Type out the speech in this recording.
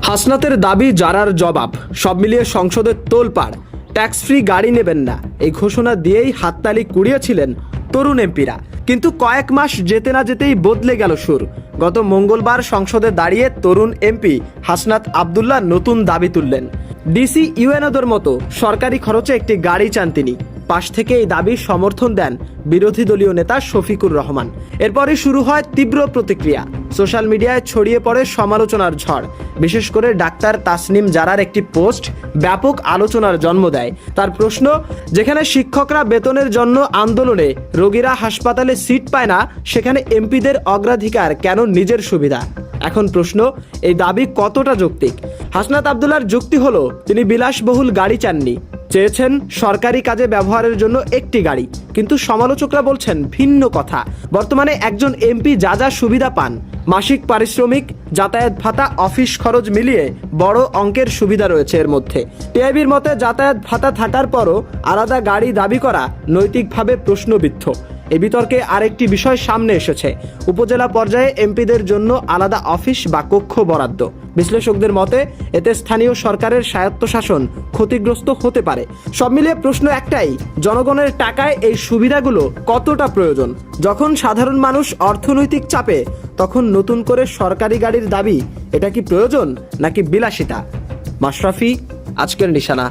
হাসনাতের দাবি জারার জবাব, সব মিলিয়ে সংসদের তোলপাড়। ট্যাক্স ফ্রি গাড়ি নেবেন না, এই ঘোষণা দিয়েই হাততালি কুড়িয়েছিলেন তরুণ এমপিরা। কিন্তু কয়েক মাস যেতে না যেতেই বদলে গেল সুর। গত মঙ্গলবার সংসদে দাঁড়িয়ে তরুণ এমপি হাসনাত আবদুল্লাহ নতুন দাবি তুললেন। ডিসি ইউএনওদের মতো সরকারি খরচে একটি গাড়ি চান তিনি। পাশ থেকে এই দাবির সমর্থন দেন বিরোধী দলীয় নেতা শফিকুর রহমান। এরপরই শুরু হয় তীব্র প্রতিক্রিয়া। সোশ্যাল মিডিয়ায় ছড়িয়ে পড়ে সমালোচনার ঝড়। বিশেষ করে ডাক্তার তাসনিম জারার একটি পোস্ট ব্যাপক আলোচনার জন্ম দেয়। তার প্রশ্ন, যেখানে শিক্ষকরা বেতনের জন্য আন্দোলনে, রোগীরা হাসপাতালে সিট পায় না, সেখানে এমপিদের অগ্রাধিকার কেন নিজের সুবিধা? এখন প্রশ্ন, এই দাবি কতটা যৌক্তিক? হাসনাত আবদুল্লাহর যুক্তি হলো, তিনি বিলাসবহুল গাড়ি চাননি, চেয়েছেন সরকারি কাজে ব্যবহারের জন্য একটি গাড়ি। কিন্তু সমালোচকরা বলছেন ভিন্ন কথা। বর্তমানে একজন এমপি যা যা সুবিধা পান, মাসিক পারিশ্রমিক, যাতায়াত ভাতা, অফিস খরচ মিলিয়ে বড় অঙ্কের সুবিধা রয়েছে এর মধ্যে। টিআইবির মতে যাতায়াত ভাতা থাকার পরও আলাদা গাড়ি দাবি করা নৈতিকভাবে প্রশ্নবিদ্ধ। এই বিতর্কে আরেকটি বিষয় সামনে এসেছে, উপজেলা পর্যায়ে এমপিদের জন্য আলাদা অফিস বা কক্ষ বরাদ্দ। বিশ্লেষকদের মতে এতে স্থানীয় সরকারের স্বায়ত্তশাসন ক্ষতিগ্রস্ত হতে পারে। সব মিলিয়ে প্রশ্ন একটাই, জনগণের টাকায় এই সুবিধাগুলো কতটা প্রয়োজন? যখন সাধারণ মানুষ অর্থনৈতিক চাপে, তখন নতুন করে সরকারি গাড়ির দাবি, এটা কি প্রয়োজন নাকি বিলাসিতা? মাশরাফি, আজকের নিশানা।